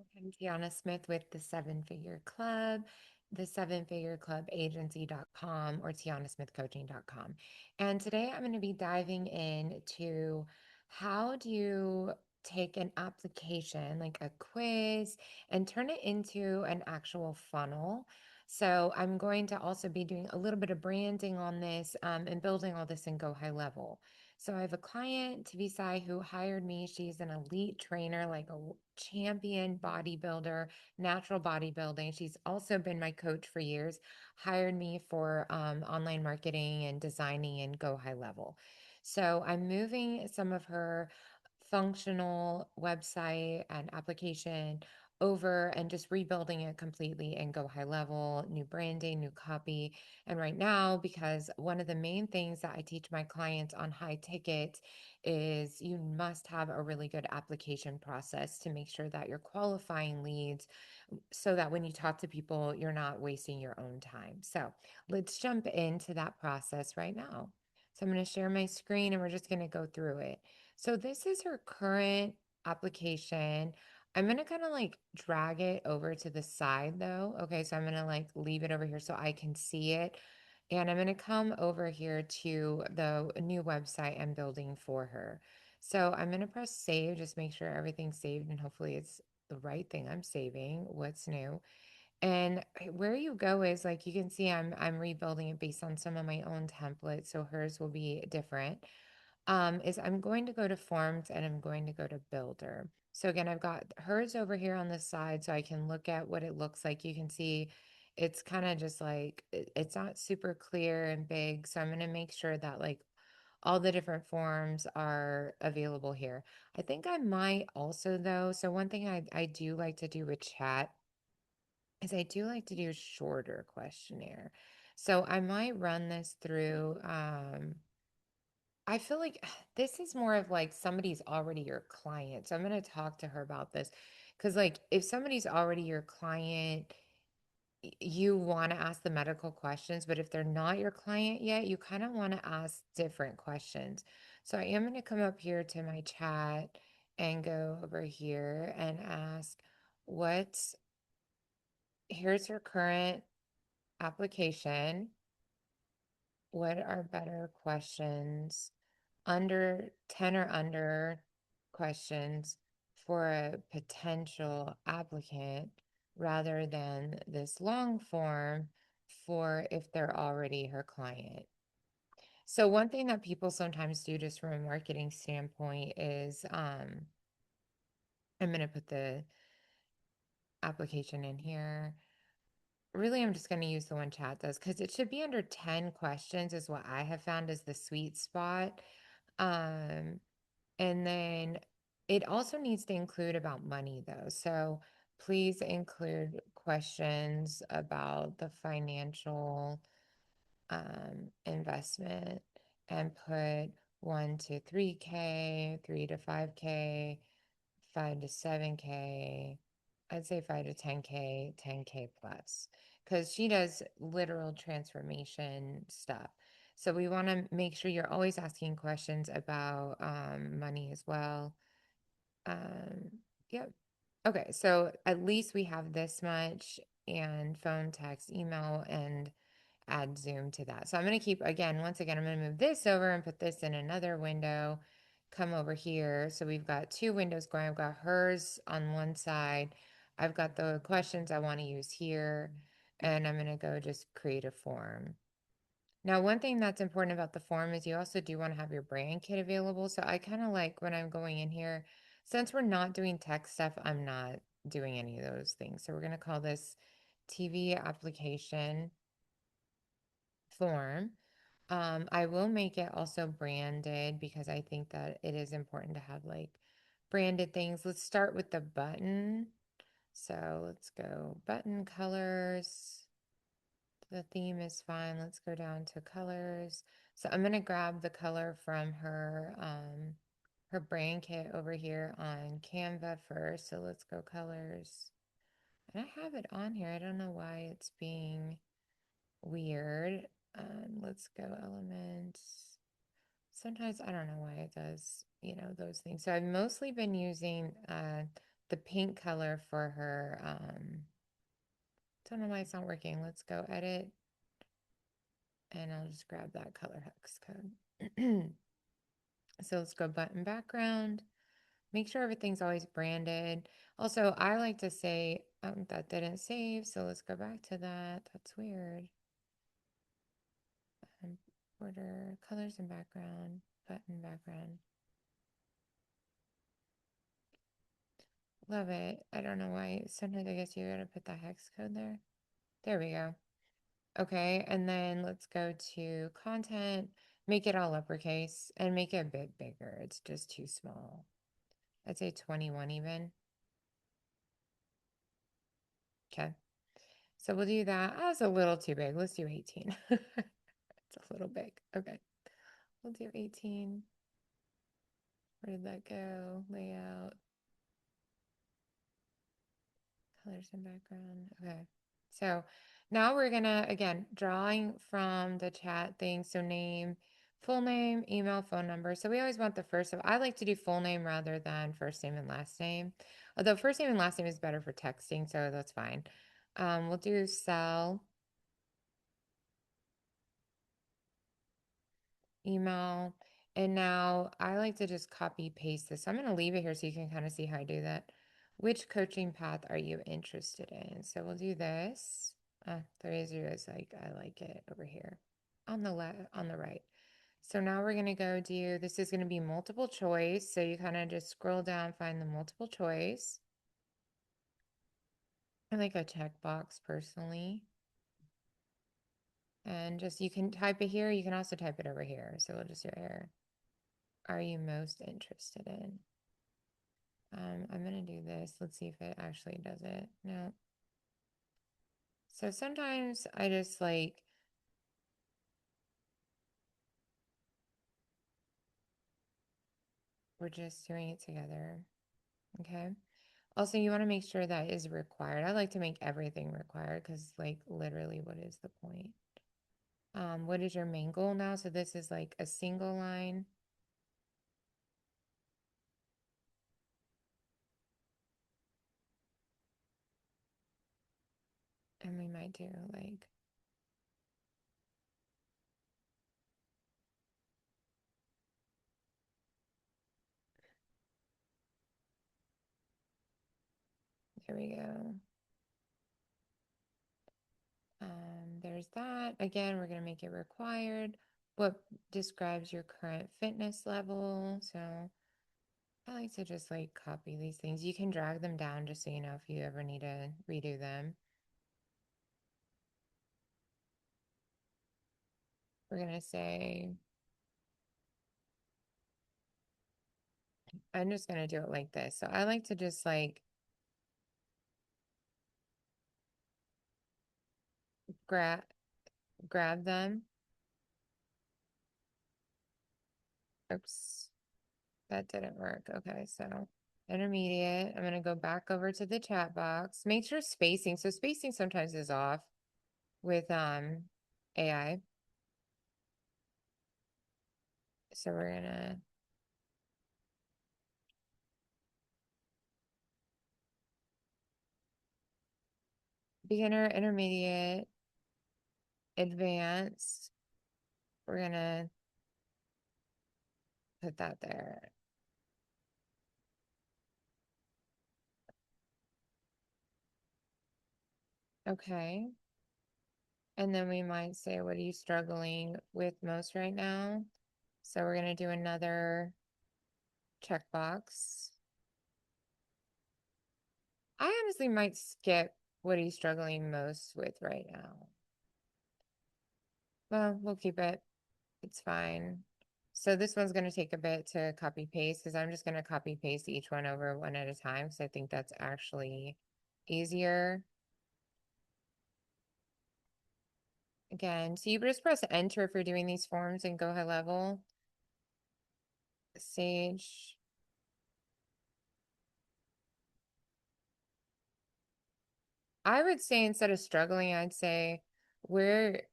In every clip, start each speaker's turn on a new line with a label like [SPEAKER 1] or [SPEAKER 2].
[SPEAKER 1] I'm Tiana Smith with the Seven Figure Club, the Seven Figure Club Agency.com or TianaSmithCoaching.com. And today I'm going to be diving into how do you take an application like a quiz and turn it into an actual funnel. So I'm going to also be doing a little bit of branding on this and building all this in Go High Level. So I have a client, Tavisai, who hired me. She's an elite trainer, like a champion bodybuilder, natural bodybuilding. She's also been my coach for years, hired me for online marketing and designing and Go High Level. So I'm moving some of her functional website and application over and just rebuilding it completely and Go High Level, new branding, new copy. And right now, because one of the main things that I teach my clients on high ticket is you must have a really good application process to make sure that you're qualifying leads so that when you talk to people, you're not wasting your own time. So let's jump into that process right now. So I'm going to share my screen and we're just going to go through it. So this is her current application. I'm going to kind of like drag it over to the side though. Okay, so I'm going to like leave it over here so I can see it. And I'm going to come over here to the new website I'm building for her. So I'm going to press save, just make sure everything's saved and hopefully it's the right thing I'm saving, what's new. And where you go is like you can see I'm rebuilding it based on some of my own templates, so hers will be different. Is I'm going to go to forms and I'm going to go to builder. So again, I've got hers over here on the side so I can look at what it looks like. You can see it's kind of just like it's not super clear and big. So I'm going to make sure that like all the different forms are available here. I think I might also though. So one thing I do like to do with chat is I do like to do a shorter questionnaire. So I might run this through I feel like this is more of like somebody's already your client. So I'm going to talk to her about this because, like, if somebody's already your client, you want to ask the medical questions, but if they're not your client yet, you kind of want to ask different questions. So I am going to come up here to my chat and go over here and ask, what's here's your current application. What are better questions? Under 10 or under questions for a potential applicant rather than this long form for if they're already her client. So one thing that people sometimes do just from a marketing standpoint is I'm going to put the application in here. Really, I'm just going to use the one chat does because it should be under 10 questions is what I have found is the sweet spot. Um, And then it also needs to include about money, though. So please include questions about the financial investment and put 1 to 3K, 3 to 5K, 5 to 7K. I'd say 5 to 10K, 10K plus, because she does literal transformation stuff. So we want to make sure you're always asking questions about money as well. Um, yep. Okay, so at least we have this much and phone, text, email, and add Zoom to that. So I'm going to keep, again, once again, I'm going to move this over and put this in another window, come over here. So we've got two windows going. I've got hers on one side. I've got the questions I want to use here, and I'm going to go just create a form. Now, one thing that's important about the form is you also do want to have your brand kit available. So I kind of like when I'm going in here, since we're not doing tech stuff, I'm not doing any of those things. So we're going to call this TV application form. I will make it also branded because I think that it is important to have like branded things. Let's start with the button. So let's go button colors. The theme is fine. Let's go down to colors. So I'm gonna grab the color from her brand kit over here on Canva first. So let's go colors. And I have it on here. I don't know why it's being weird. Let's go elements. Sometimes I don't know why it does, those things. So I've mostly been using the pink color for her. Don't know why it's not working. Let's go edit and I'll just grab that color hex code. So let's go button background. Make sure everything's always branded. Also, I like to say that didn't save, so let's go back to that. That's weird. Border, colors and background, button background. Love it. I don't know why. Sometimes I guess you gotta put that hex code there. There we go. Okay, and then let's go to content. Make it all uppercase and make it a bit bigger. It's just too small. I'd say 21 even. Okay. So we'll do that. That's a little too big. Let's do 18. It's a little big. Okay. We'll do 18. Where did that go? Layout, colors and background. Okay. So now we're gonna, again, drawing from the chat thing. So name, full name, email, phone number. So we always want the first of, I like to do full name rather than first name and last name. Although first name and last name is better for texting, so that's fine. We'll do cell, email. And now I like to just copy paste this. So I'm going to leave it here so you can kind of see how I do that. Which coaching path are you interested in? So we'll do this. The razor is like, I like it over here on the left, on the right. So now we're going to go do, this is going to be multiple choice. So you kind of just scroll down, find the multiple choice. I like a checkbox personally. And just, you can type it here. You can also type it over here. So we'll just do it here. Are you most interested in? I'm gonna do this. Let's see if it actually does it. No. So sometimes I just like, we're just doing it together. Okay. Also, you want to make sure that is required. I like to make everything required because, like, literally, what is the point? What is your main goal now? So this is like a single line. And we might do like, there we go. There's that. Again, we're going to make it required. What describes your current fitness level? So I like to just like copy these things. You can drag them down just so you know if you ever need to redo them. We're going to say, I'm just going to do it like this. So I like to just like grab them. Oops, that didn't work. Okay, so intermediate. I'm going to go back over to the chat box. Make sure spacing. So spacing sometimes is off with AI. So we're going to beginner, intermediate, advanced. We're going to put that there. Okay. And then we might say, what are you struggling with most right now? So we're going to do another checkbox. I honestly might skip what are you struggling most with right now. Well, we'll keep it. It's fine. So this one's going to take a bit to copy paste because I'm just going to copy paste each one over one at a time because I think that's actually easier. Again, so you just press enter if you're doing these forms and GoHighLevel. Sage. I would say instead of struggling, I'd say where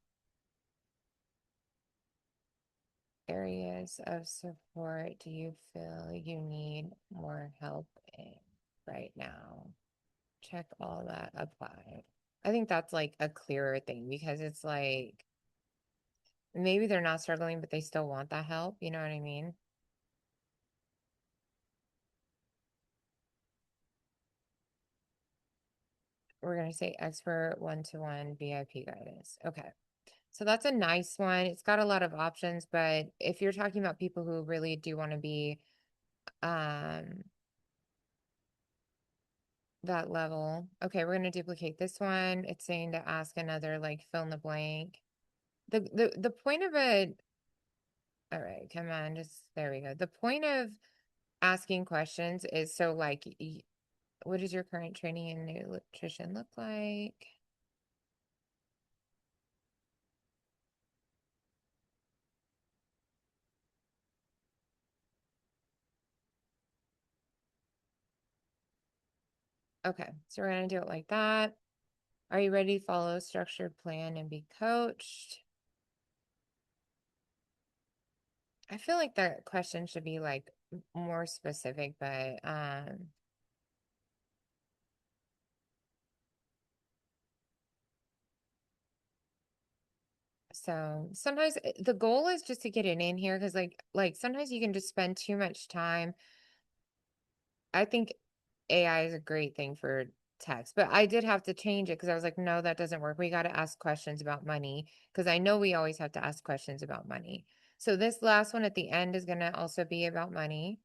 [SPEAKER 1] areas of support do you feel you need more help in? right now. Check all that, apply. I think that's like a clearer thing because it's like maybe they're not struggling, but they still want that help. You know what I mean? We're going to say expert one-to-one VIP guidance. Okay. So that's a nice one. It's got a lot of options, but if you're talking about people who really do want to be um that level. Okay, we're going to duplicate this one. It's saying to ask another like fill in the blank. The point of it, all right, come on, just there we go. The point of asking questions is so like what does your current training in nutrition look like? Okay, so we're going to do it like that. Are you ready to follow a structured plan and be coached? I feel like that question should be like more specific, but so sometimes the goal is just to get it in here because like sometimes you can just spend too much time. I think AI is a great thing for text, but I did have to change it because I was like, no, that doesn't work. We got to ask questions about money because I know we always have to ask questions about money. So this last one at the end is going to also be about money.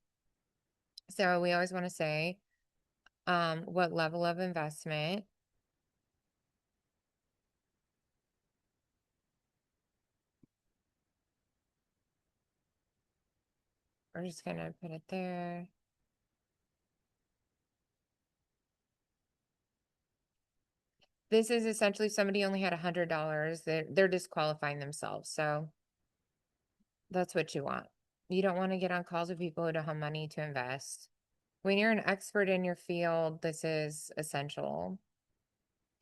[SPEAKER 1] So we always want to say, what level of investment. We're just going to put it there. This is essentially somebody only had $100. They're disqualifying themselves. So that's what you want. You don't want to get on calls with people who don't have money to invest. When you're an expert in your field, this is essential.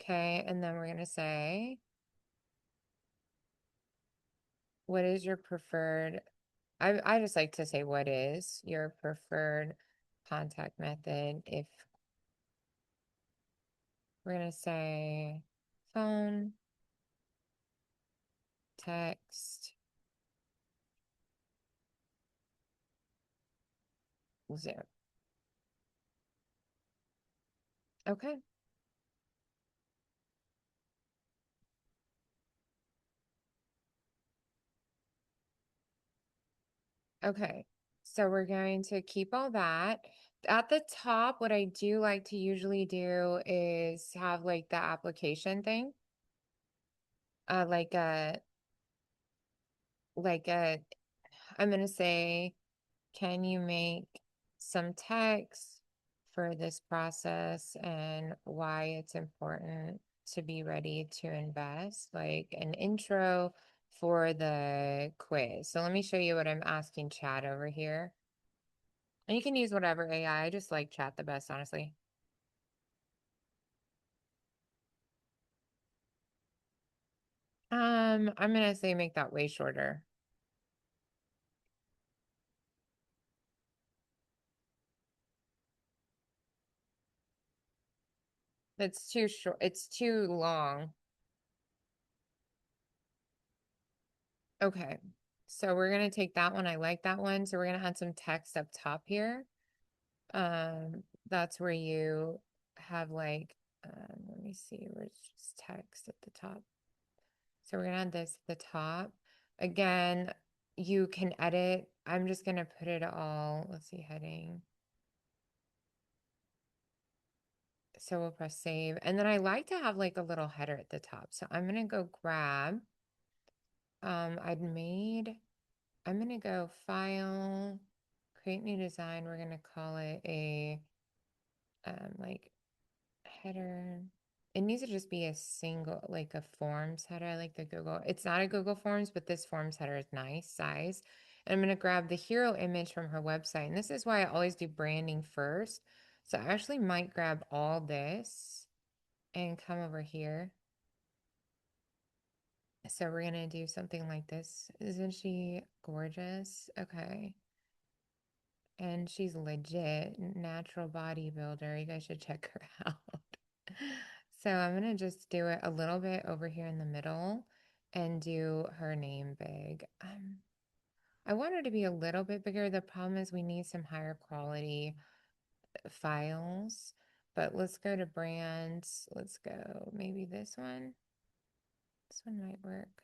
[SPEAKER 1] Okay, and then we're going to say, what is your preferred? I just like to say, what is your preferred contact method? If we're going to say phone, text, Zoom. Okay. Okay, so we're going to keep all that. At the top, what I do like to usually do is have like the application thing, uh, like a, like a, I'm gonna say, can you make some text for this process and why it's important to be ready to invest, like an intro for the quiz. So let me show you what I'm asking Chad over here. And you can use whatever AI. I just like chat the best, honestly. I'm gonna say make that way shorter. It's too short. It's too long. Okay. So we're gonna take that one. I like that one. So we're gonna add some text up top here. That's where you have like, let me see, where's just text at the top. So we're gonna add this at the top. Again, you can edit. I'm just gonna put it all, let's see, heading. So we'll press save. And then I like to have like a little header at the top. So I'm gonna go grab, I'd made, I'm gonna go file, create new design. We're gonna call it a like header. It needs to just be a single, like a forms header. I like the Google. It's not a Google Forms, but this forms header is nice size. And I'm gonna grab the hero image from her website. And this is why I always do branding first. So I actually might grab all this and come over here. So we're gonna do something like this. Isn't she gorgeous? Okay. And she's legit natural bodybuilder. You guys should check her out. So I'm gonna just do it a little bit over here in the middle and do her name big. I want her to be a little bit bigger. The problem is we need some higher quality files, but let's go to brands. Let's go maybe this one. This one might work.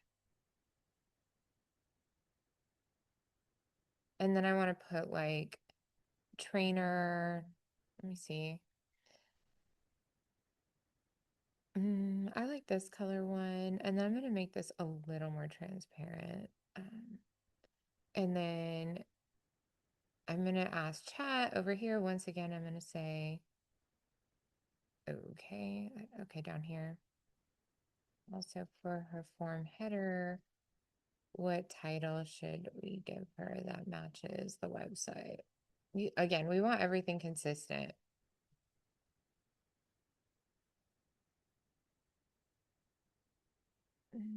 [SPEAKER 1] And then I want to put like trainer. Let me see. I like this color one. And then I'm going to make this a little more transparent. And then I'm going to ask chat over here. Once again, I'm going to say, okay, okay, down here. Also for her form header, what title should we give her that matches the website? Again, we want everything consistent.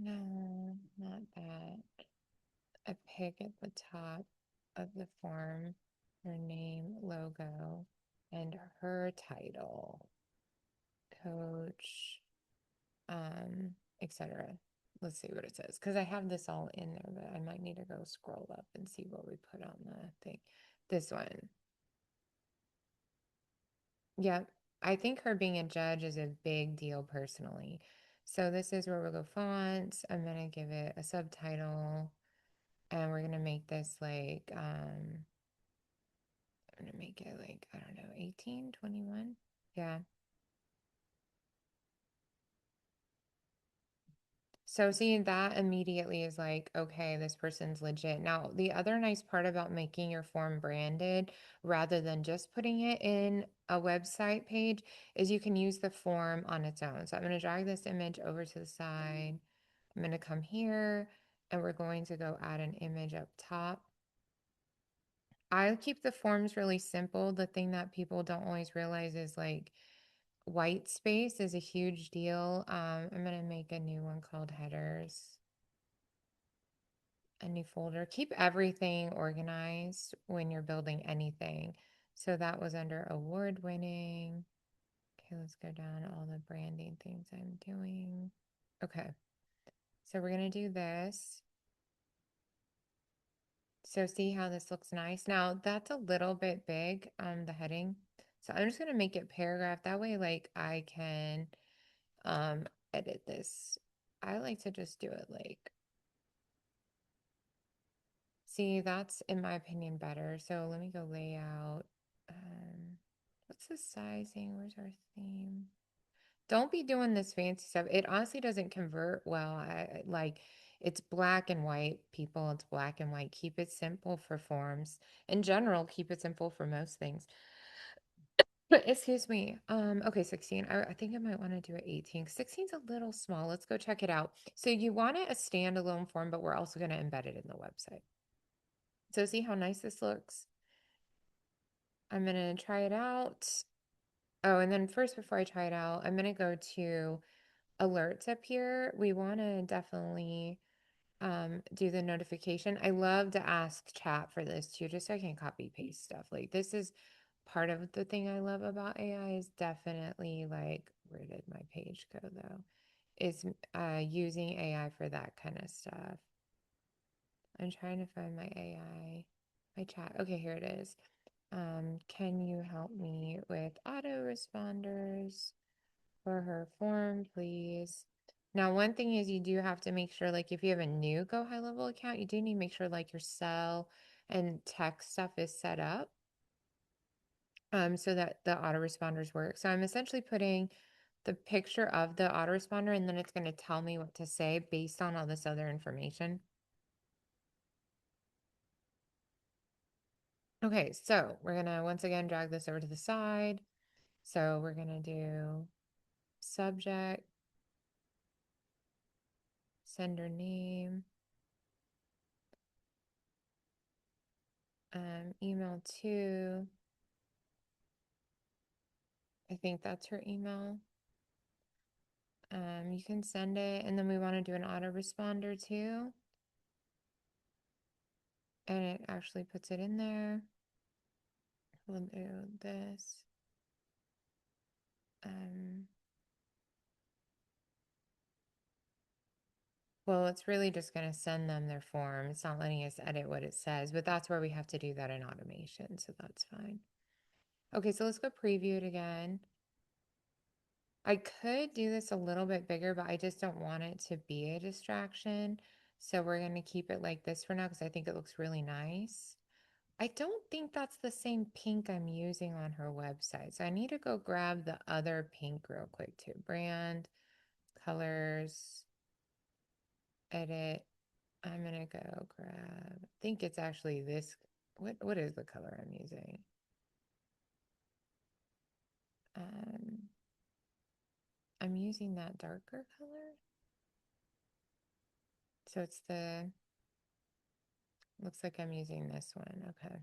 [SPEAKER 1] No, not that. A pic at the top of the form, her name, logo, and her title, coach, etc. Let's see what it says because I have this all in there, but I might need to go scroll up and see what we put on the thing. This one. Yep. I think her being a judge is a big deal personally. So this is where we'll go fonts. I'm gonna give it a subtitle and we're gonna make this like I'm gonna make it like, I don't know, 18, 21. Yeah. So seeing that immediately is like, okay, this person's legit. Now, the other nice part about making your form branded rather than just putting it in a website page is you can use the form on its own. So I'm going to drag this image over to the side. I'm going to come here and we're going to go add an image up top. I keep the forms really simple. The thing that people don't always realize is like white space is a huge deal. I'm going to make a new one called headers. A new folder. Keep everything organized when you're building anything. So that was under award winning. Okay, let's go down all the branding things I'm doing. Okay, so we're going to do this. So see how this looks nice. Now that's a little bit big on the heading. So I'm just going to make it paragraph. That way, like I can um edit this. I like to just do it like, see, that's in my opinion better. So let me go layout. What's the sizing? Where's our theme? Don't be doing this fancy stuff. It honestly doesn't convert well. Like it's black and white, people. It's black and white. Keep it simple for forms. In general, keep it simple for most things. But excuse me. Okay, 16. I think I might want to do it 18. 16 is a little small. Let's go check it out. So you want it a standalone form, but we're also going to embed it in the website. So see how nice this looks? I'm gonna try it out. Oh, and then first, before I try it out, I'm gonna go to alerts up here. We want to definitely do the notification. I love to ask chat for this too, just so I can copy paste stuff. Like this is part of the thing I love about AI is definitely like, where did my page go though? Is using AI for that kind of stuff. I'm trying to find my AI, my chat. Okay, here it is. Can you help me with autoresponders for her form, please? Now, one thing is you do have to make sure, like, if you have a new GoHighLevel account, you do need to make sure, like, your cell and text stuff is set up, so that the autoresponders work. So I'm essentially putting the picture of the autoresponder, and then it's going to tell me what to say based on all this other information. Okay, so we're gonna once again drag this over to the side. So we're gonna do subject, sender name, email to, I think that's her email. You can send it, and then we want to do an autoresponder too. And it actually puts it in there. we'll do this. Um, well, it's really just going to send them their form. It's not letting us edit what it says, but that's where we have to do that in automation, so that's fine. Okay, so let's go preview it again. I could do this a little bit bigger, but I just don't want it to be a distraction. So we're going to keep it like this for now because I think it looks really nice. I don't think that's the same pink I'm using on her website. So I need to go grab the other pink real quick too. Brand, colors, edit. I'm gonna go grab, I think it's actually this. What is the color I'm using? Um, I'm using that darker color. So it's looks like I'm using this one. Okay.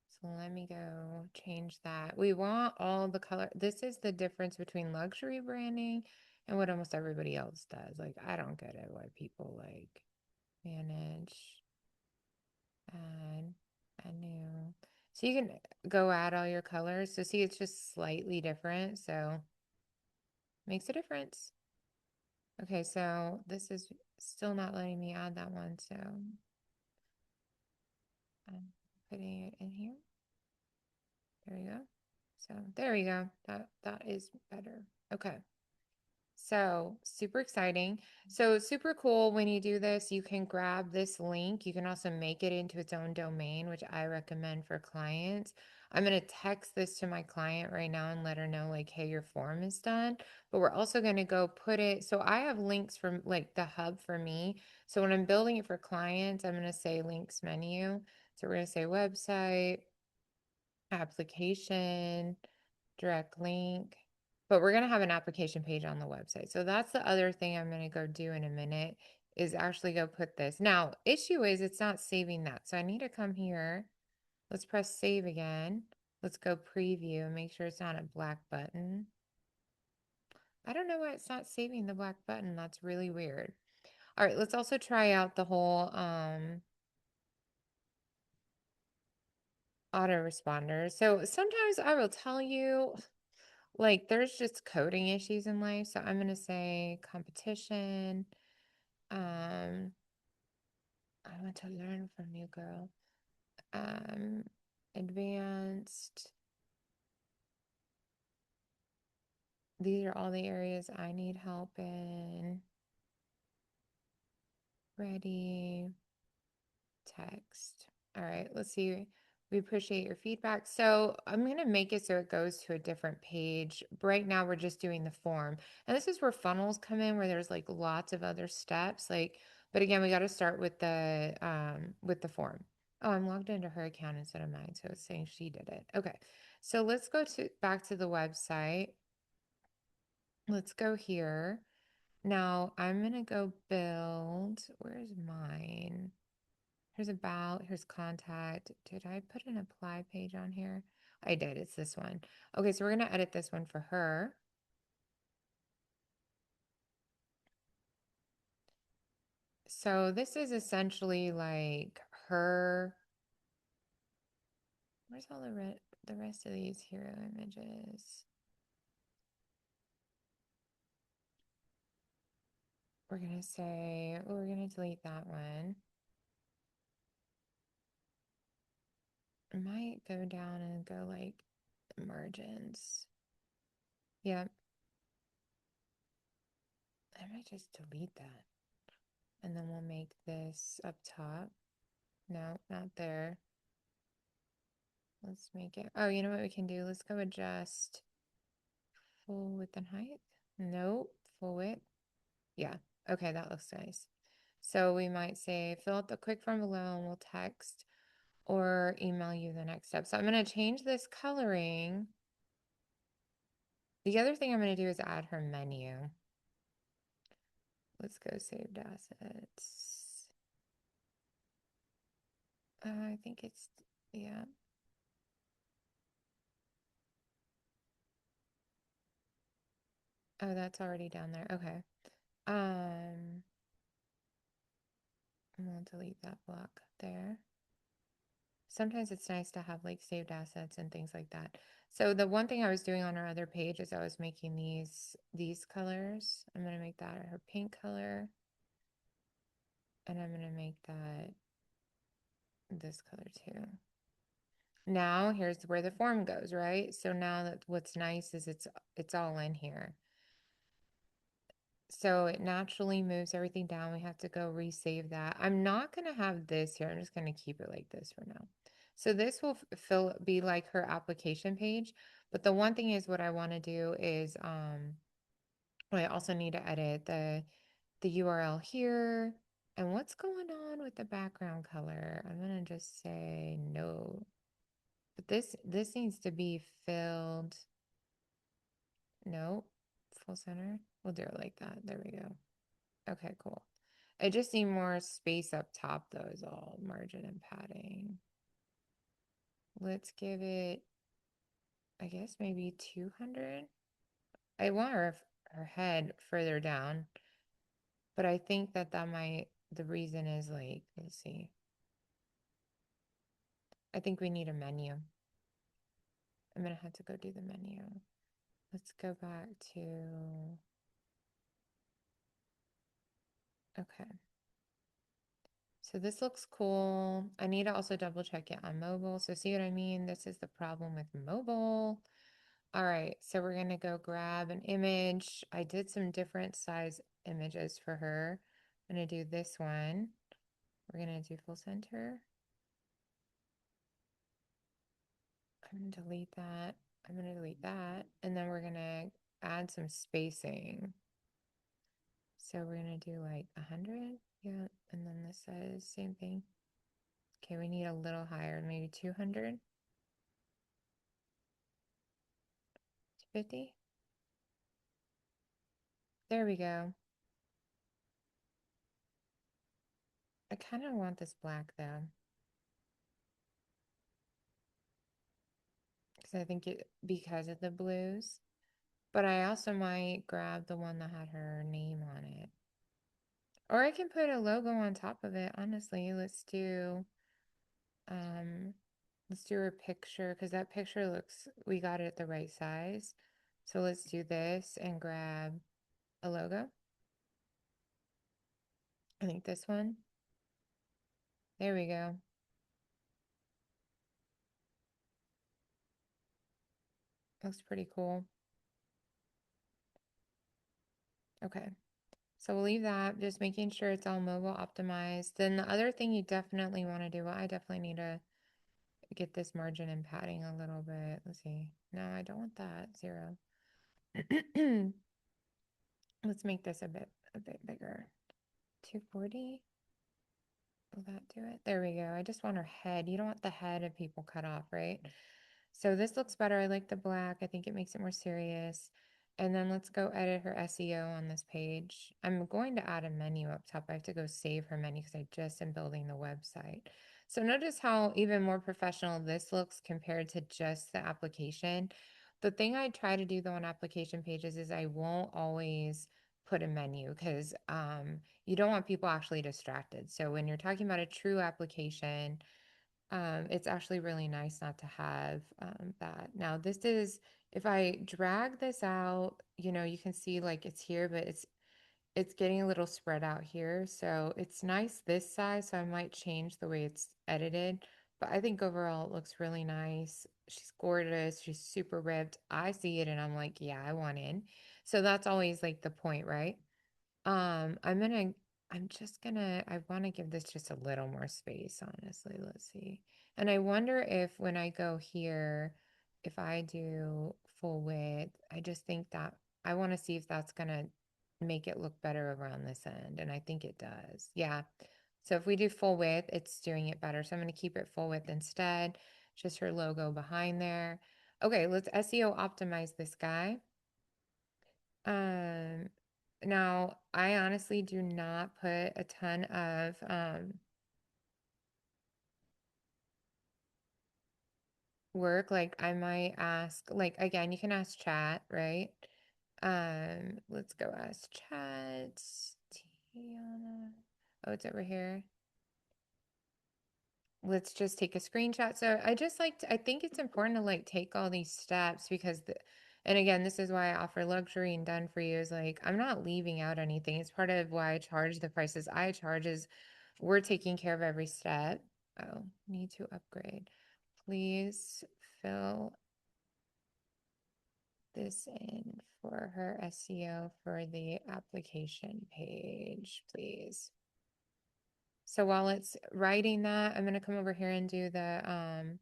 [SPEAKER 1] So let me go change that. We want all the color. This is the difference between luxury branding and what almost everybody else does. Like, I don't get it why people like manage, add, add new. So you can go add all your colors. So see, it's just slightly different. So makes a difference. Okay, so this is still not letting me add that one. So I'm putting it in here. There we go. So there we go. That is better. Okay. So super exciting. So super cool when you do this, you can grab this link. You can also make it into its own domain, which I recommend for clients. I'm going to text this to my client right now and let her know like, hey, your form is done. But we're also going to go put it. So I have links from like the hub for me. So when I'm building it for clients, I'm going to say links menu. So we're going to say website, application, direct link, but we're going to have an application page on the website. So that's the other thing I'm going to go do in a minute is actually go put this. Now, issue is it's not saving that. So I need to come here. Let's press save again. Let's go preview and make sure it's not a black button. I don't know why it's not saving the black button. That's really weird. All right, let's also try out the whole autoresponder. So sometimes I will tell you, like, there's just coding issues in life. So I'm gonna say competition. Um, I want to learn from you, girl. Um, advanced. These are all the areas I need help in. Ready. Text. All right, let's see. We appreciate your feedback. So I'm going to make it so it goes to a different page. Right now, we're just doing the form. And this is where funnels come in, where there's like lots of other steps. Like, but again, we got to start with the form. Oh, I'm logged into her account instead of mine, so it's saying she did it. Okay. So let's go to back to the website. Let's go here. Now I'm gonna go build. Where's mine? Here's about, here's contact. Did I put an apply page on here? I did. It's this one. Okay, so we're going to edit this one for her. So this is essentially like her. Where's all the rest of these hero images? We're going to say, oh, we're going to delete that one. I might go down and go like margins. Yep. I might just delete that. And then we'll make this up top. No, not there. Let's make it. Oh, you know what we can do? Let's go adjust full width and height. Nope, full width. Yeah. Okay, that looks nice. So we might say fill out the quick form below and we'll text or email you the next step. So I'm going to change this coloring. The other thing I'm going to do is add her menu. Let's go saved assets. I think it's, yeah. Oh, that's already down there. Okay. Um, I'm gonna delete that block there. Sometimes it's nice to have like saved assets and things like that. So the one thing I was doing on our other page is I was making these colors. I'm gonna make that her pink color, and I'm gonna make that this color too. Now here's where the form goes, right? So now that what's nice is it's all in here. So it naturally moves everything down. We have to go resave that. I'm not going to have this here. I'm just going to keep it like this for now. So this will be like her application page. But the one thing is what I want to do is I also need to edit the URL here. And what's going on with the background color? I'm going to just say no. But this needs to be filled. Nope. Full center. We'll do it like that. There we go. Okay, cool. I just need more space up top though, is all margin and padding. Let's give it, I guess maybe 200. I want her head further down, but I think that might, the reason is like, let's see. I think we need a menu. I'm gonna have to go do the menu. Let's go back to, okay. So this looks cool. I need to also double check it on mobile. So see what I mean? This is the problem with mobile. All right, so we're gonna go grab an image. I did some different size images for her. I'm gonna do this one. We're gonna do full center. I'm gonna delete that. I'm gonna delete that. And then we're gonna add some spacing. So we're gonna do like 100. Yeah, and then this says same thing. Okay, we need a little higher, maybe 200. 50. There we go. I kind of want this black though, because I think it because of the blues. But I also might grab the one that had her name on it. Or I can put a logo on top of it. Honestly, um let's do her picture because that picture looks we got it at the right size. So let's do this and grab a logo. I think this one. There we go. Looks pretty cool. Okay. So we'll leave that, just making sure it's all mobile optimized. Then the other thing you definitely want to do, well, I definitely need to get this margin and padding a little bit. Let's see. No, I don't want that. 0. Let's make this a bit bigger. 240. Will that do it? There we go. I just want her head. You don't want the head of people cut off, right? So this looks better. I like the black. I think it makes it more serious. And then let's go edit her SEO on this page. I'm going to add a menu up top. I have to go save her menu because I just am building the website. So notice how even more professional this looks compared to just the application. The thing I try to do though on application pages is I won't always put a menu because you don't want people actually distracted. So when you're talking about a true application, it's actually really nice not to have that. Now, this is, if I drag this out, you can see like it's here, but it's getting a little spread out here. So it's nice this size, so I might change the way it's edited. But I think overall it looks really nice. She's gorgeous. She's super ripped. I see it and I'm like, yeah, I want in. So that's always like the point, right? I'm gonna, I want to give this just a little more space, honestly. Let's see. And I wonder if when I go here, if I do full width, I just think that I want to see if that's gonna make it look better around this end. And I think it does. Yeah. So if we do full width, it's doing it better. So I'm going to keep it full width instead. Just her logo behind there. Okay, let's SEO optimize this guy. Um, Now I honestly do not put a ton of work. Like I might ask, like again, you can ask chat, right? Let's go ask chat. Tiana. Oh, it's over here. let's just take a screenshot. So I just like I think it's important to like take all these steps because and again, this is why I offer luxury and done for you is like I'm not leaving out anything. It's part of why I charge the prices I charge is we're taking care of every step. Oh, need to upgrade. Please fill this in for her SEO for the application page, please. So while it's writing that, I'm going to come over here and do the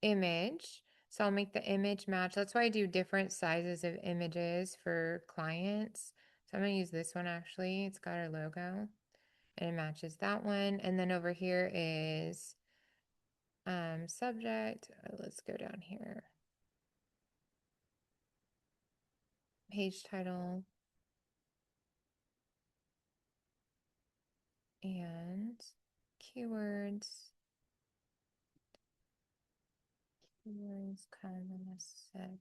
[SPEAKER 1] image. So I'll make the image match. That's why I do different sizes of images for clients. So I'm going to use this one actually. It's got our logo and it matches that one. And then over here is subject. Let's go down here. Page title and keywords. Keywords kind of set.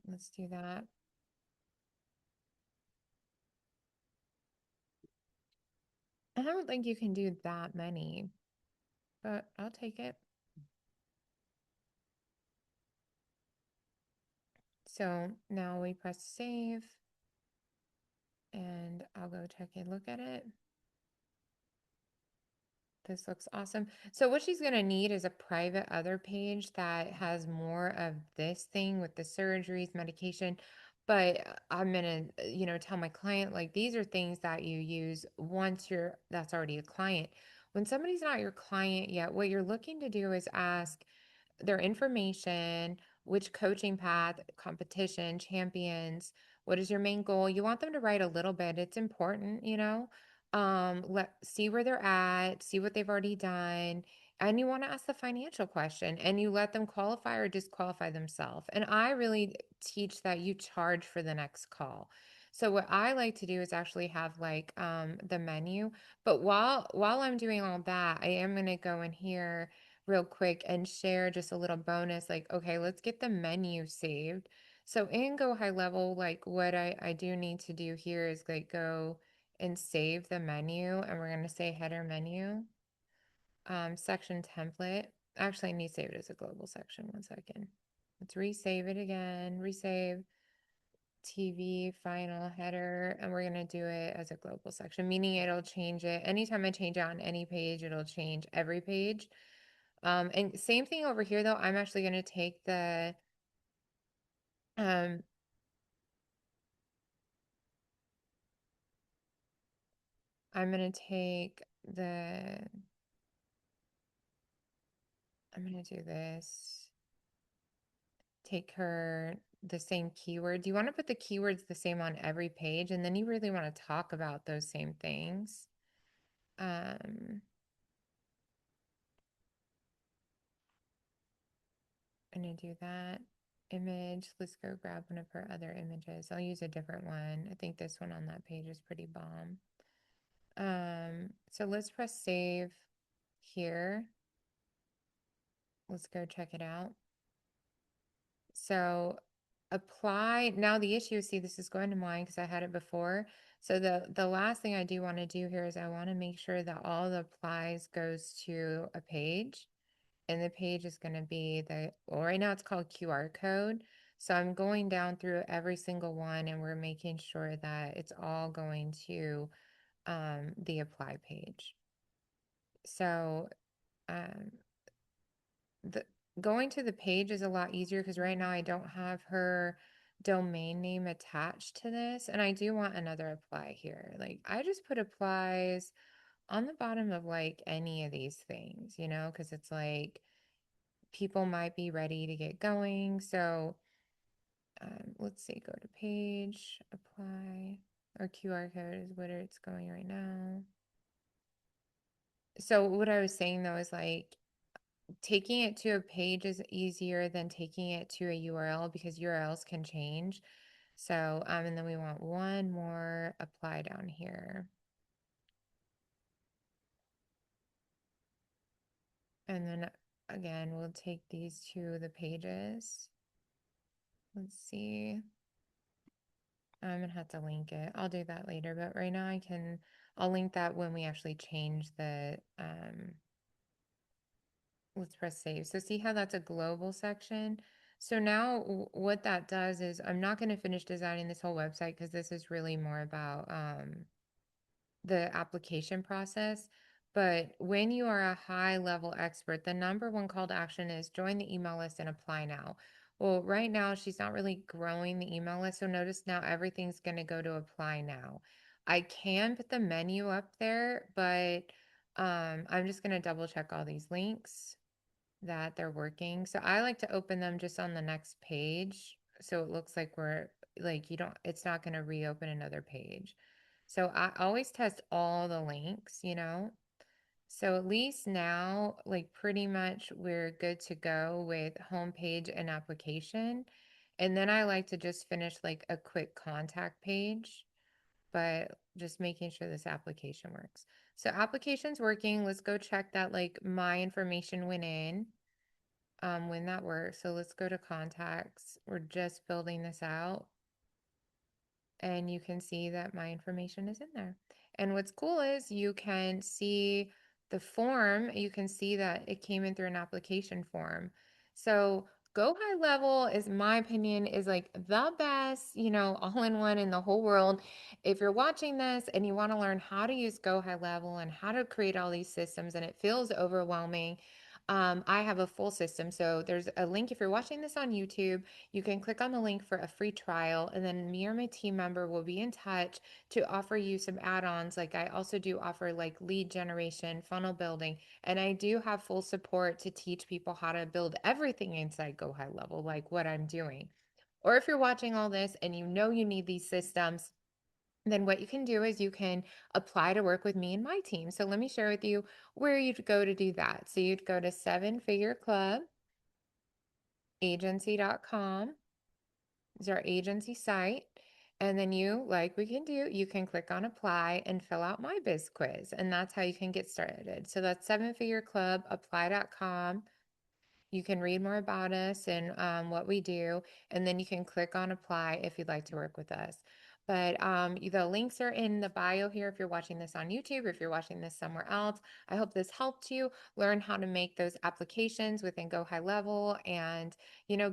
[SPEAKER 1] Let's do that. I don't think you can do that many, but I'll take it. So now we press save and I'll go take a look at it. This looks awesome. So what she's going to need is a private other page that has more of this thing with the surgeries, medication. But I'm going to, tell my client, like, these are things that you use once that's already a client. When somebody's not your client yet, what you're looking to do is ask their information, which coaching path, competition, champions, what is your main goal? You want them to write a little bit. It's important, let see where they're at, see what they've already done, and you want to ask the financial question and you let them qualify or disqualify themselves. And I really teach that you charge for the next call. So what I like to do is actually have like the menu, but while I'm doing all that, I am going to go in here real quick and share just a little bonus like, okay, let's get the menu saved. So in GoHighLevel, like what I do need to do here is like go and save the menu and we're going to say header menu, section template. Actually, I need to save it as a global section. One second. Let's resave it again, resave TV final header, and we're going to do it as a global section, meaning it'll change it. Anytime I change it on any page, it'll change every page. And same thing over here though, I'm actually going to take um, I'm going to take the, I'm going to do this, take her the same keyword. Do you want to put the keywords the same on every page? And then you really want to talk about those same things. I'm going to do that. Image, let's go grab one of her other images. I'll use a different one. I think this one on that page is pretty bomb. So let's press save here. Let's go check it out. So apply. Now the issue, see, this is going to mine because I had it before. So the last thing I do want to do here is I want to make sure that all the applies goes to a page. And the page is going to be well, right now it's called QR code. So I'm going down through every single one and we're making sure that it's all going to the apply page. So um, the going to the page is a lot easier because right now I don't have her domain name attached to this. And I do want another apply here. Like I just put applies on the bottom of like any of these things, because it's like people might be ready to get going. So let's see, go to page, apply, or QR code is what it's going right now. So what I was saying though is like taking it to a page is easier than taking it to a URL because URLs can change. So, and then we want one more apply down here. And then again, we'll take these to the pages. Let's see. I'm gonna have to link it. I'll do that later, but right now I can I'll link that when we actually change the, let's press save. So see how that's a global section? So now what that does is I'm not going to finish designing this whole website because this is really more about the application process. But when you are a high level expert, the number one call to action is join the email list and apply now. Well, right now she's not really growing the email list. So notice now everything's going to go to apply now. I can put the menu up there, but I'm just going to double check all these links that they're working. So I like to open them just on the next page. So it looks like we're like, you don't, it's not going to reopen another page. So I always test all the links, you know? So at least now, like pretty much we're good to go with homepage and application. And then I like to just finish like a quick contact page, but just making sure this application works. So application's working. Let's go check that like my information went in when that works. So let's go to contacts. We're just building this out and you can see that my information is in there. And what's cool is you can see the form, you can see that it came in through an application form. So Go High Level is my opinion is like the best, all in one in the whole world. If you're watching this and you want to learn how to use Go High Level and how to create all these systems and it feels overwhelming, I have a full system. So there's a link if you're watching this on YouTube. You can click on the link for a free trial, and then me or my team member will be in touch to offer you some add-ons. Like I also do offer like lead generation, funnel building, and I do have full support to teach people how to build everything inside Go High Level, like what I'm doing. Or if you're watching all this and you know you need these systems, then what you can do is you can apply to work with me and my team. So let me share with you where you'd go to do that. So you'd go to sevenfigureclubagency.com is our agency site. And then you, like we can do, you can click on apply and fill out my biz quiz. And that's how you can get started. So that's sevenfigureclubapply.com. You can read more about us and what we do, and then you can click on apply if you'd like to work with us. But the links are in the bio here if you're watching this on YouTube or if you're watching this somewhere else. I hope this helped you learn how to make those applications within Go High Level and,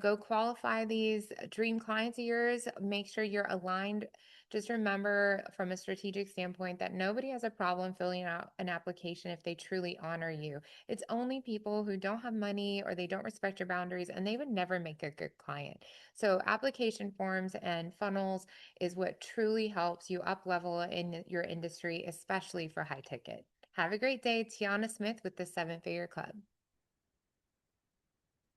[SPEAKER 1] go qualify these dream clients of yours. Make sure you're aligned. Just remember from a strategic standpoint that nobody has a problem filling out an application if they truly honor you. It's only people who don't have money or they don't respect your boundaries and they would never make a good client. So application forms and funnels is what truly helps you up level in your industry, especially for high ticket. Have a great day. Tiana Smith with the Seven Figure Club.